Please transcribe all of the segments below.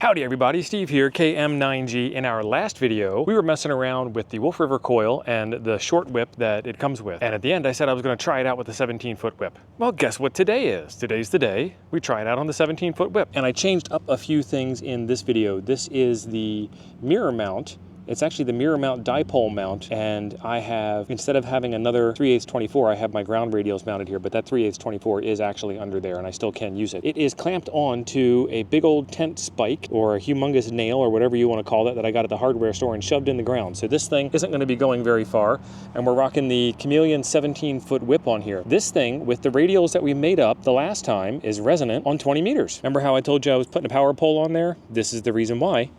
Howdy everybody, Steve here, KM9G. In our last video, we were messing around with the Wolf River coil and the short whip that it comes with. And at the end, I said I was gonna try it out with the 17-foot whip. Well, guess what today is? Today's the day we try it out on the 17-foot whip. And I changed up a few things in this video. This is the mirror mount. It's actually the mirror mount dipole mount, and I have, instead of having another 3/8 24, I have my ground radials mounted here, but that 3/8 24 is actually under there, and I still can use it. It is clamped on to a big old tent spike, or a humongous nail, or whatever you want to call that I got at the hardware store and shoved in the ground. So this thing isn't going to be going very far, and we're rocking the Chameleon 17-foot whip on here. This thing, with the radials that we made up the last time, is resonant on 20 meters. Remember how I told you I was putting a power pole on there? This is the reason why.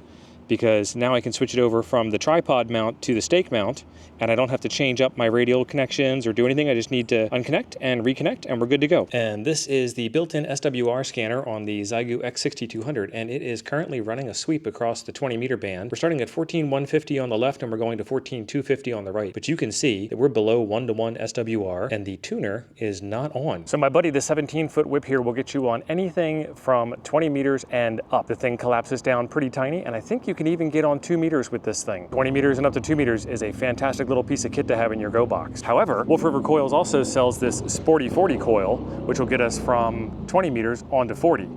Because now I can switch it over from the tripod mount to the stake mount, and I don't have to change up my radial connections or do anything. I just need to unconnect and reconnect, and we're good to go. And this is the built-in SWR scanner on the Xiegu X6200, and it is currently running a sweep across the 20-meter band. We're starting at 14,150 on the left, and we're going to 14,250 on the right. But you can see that we're below 1-to-1 SWR, and the tuner is not on. So my buddy, the 17-foot whip here will get you on anything from 20 meters and up. The thing collapses down pretty tiny, and I think you can even get on 2 meters with this thing. 20 meters and up to 2 meters is a fantastic little piece of kit to have in your go box. However, Wolf River Coils also sells this Sporty Forty coil, which will get us from 20 meters onto 40.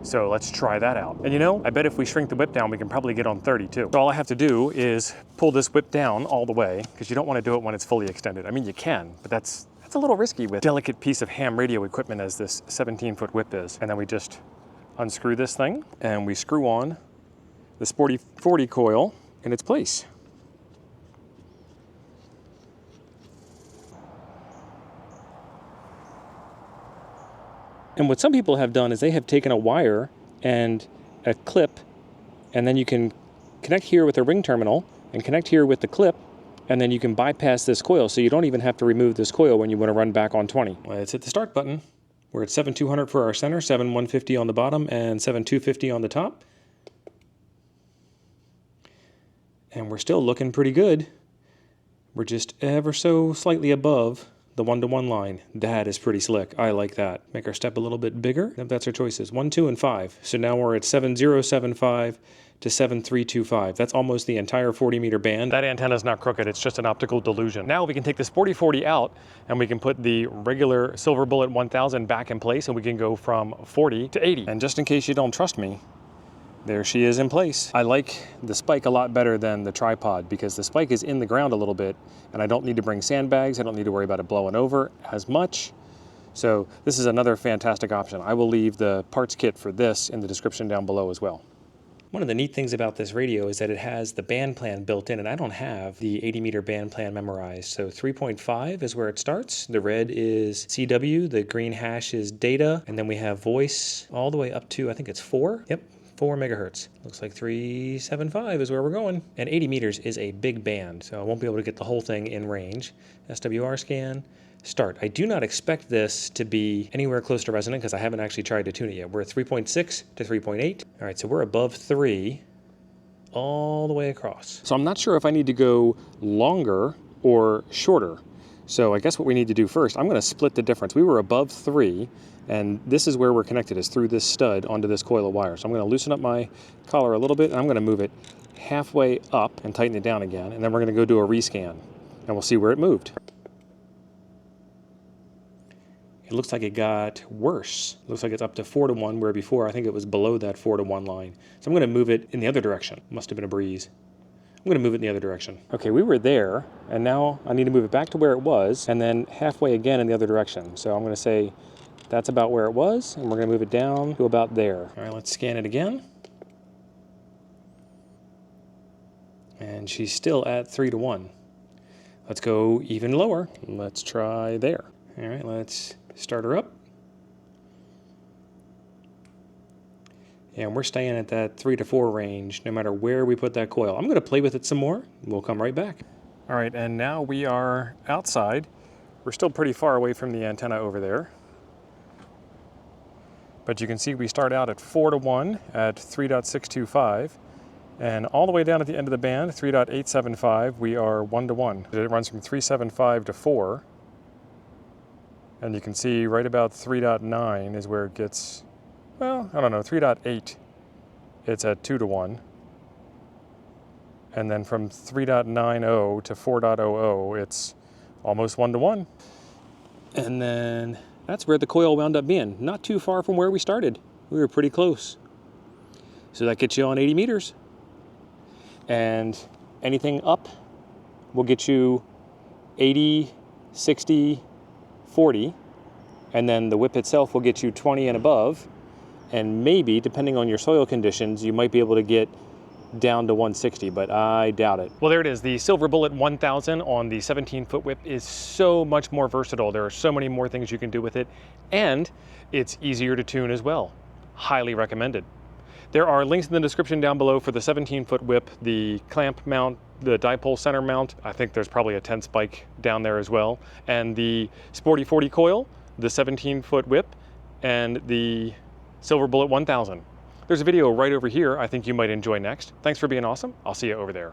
So let's try that out. And you know, I bet if we shrink the whip down, we can probably get on 30 too. So all I have to do is pull this whip down all the way, because you don't want to do it when it's fully extended. I mean, you can, but that's a little risky with delicate piece of ham radio equipment as this 17-foot whip is. And then we just unscrew this thing, and we screw on the Sporty Forty coil in its place. And what some people have done is they have taken a wire and a clip, and then you can connect here with a ring terminal and connect here with the clip, and then you can bypass this coil, so you don't even have to remove this coil when you want to run back on 20. Let's hit the start button. We're at 7,200 for our center, 7,150 on the bottom, and 7,250 on the top. And we're still looking pretty good. We're just ever so slightly above the 1-to-1 line. That is pretty slick. I like that. Make our step a little bit bigger. If that's our choices. 1, 2, and 5. So now we're at 7,075 to 7,325. That's almost the entire 40-meter band. That antenna's not crooked. It's just an optical delusion. Now we can take the Sporty Forty out, and we can put the regular Silver Bullet 1000 back in place, and we can go from 40 to 80. And just in case you don't trust me, there she is in place. I like the spike a lot better than the tripod, because the spike is in the ground a little bit, and I don't need to bring sandbags. I don't need to worry about it blowing over as much. So this is another fantastic option. I will leave the parts kit for this in the description down below as well. One of the neat things about this radio is that it has the band plan built in, and I don't have the 80-meter band plan memorized. So 3.5 is where it starts. The red is CW, the green hash is data, and then we have voice all the way up to, I think it's 4. Yep. 4 megahertz. Looks like 375 is where we're going. And 80 meters is a big band, so I won't be able to get the whole thing in range. SWR scan, start. I do not expect this to be anywhere close to resonant, because I haven't actually tried to tune it yet. We're at 3.6 to 3.8. All right, so we're above 3 all the way across. So I'm not sure if I need to go longer or shorter. So I guess what we need to do first, I'm going to split the difference. We were above 3, and this is where we're connected, is through this stud onto this coil of wire. So I'm going to loosen up my collar a little bit, and I'm going to move it halfway up and tighten it down again, and then we're going to go do a rescan, and we'll see where it moved. It looks like it got worse. It looks like it's up to 4-to-1, where before I think it was below that 4-to-1 line. So I'm going to move it in the other direction. Must have been a breeze. I'm going to move it in the other direction. Okay, we were there, and now I need to move it back to where it was, and then halfway again in the other direction. So I'm going to say that's about where it was, and we're going to move it down to about there. All right, let's scan it again. And she's still at 3-to-1. Let's go even lower. Let's try there. All right, let's start her up. And we're staying at that 3 to 4 range no matter where we put that coil. I'm going to play with it some more. We'll come right back. All right, and now we are outside. We're still pretty far away from the antenna over there. But you can see we start out at 4-to-1 at 3.625. And all the way down at the end of the band, 3.875, we are 1-to-1. It runs from 3.75 to 4. And you can see right about 3.9 is where it gets, well, I don't know, 3.8 it's at 2-to-1. And then from 3.90 to 4.00, it's almost 1-to-1. And then that's where the coil wound up being. Not too far from where we started. We were pretty close. So that gets you on 80 meters. And anything up will get you 80, 60, 40. And then the whip itself will get you 20 and above. And maybe, depending on your soil conditions, you might be able to get down to 160, but I doubt it. Well, there it is. The Silver Bullet 1000 on the 17-foot whip is so much more versatile. There are so many more things you can do with it, and it's easier to tune as well. Highly recommended. There are links in the description down below for the 17-foot whip, the clamp mount, the dipole center mount. I think there's probably a 10 spike down there as well, and the Sporty 40 coil, the 17-foot whip, and the Silver Bullet 1000. There's a video right over here I think you might enjoy next. Thanks for being awesome. I'll see you over there.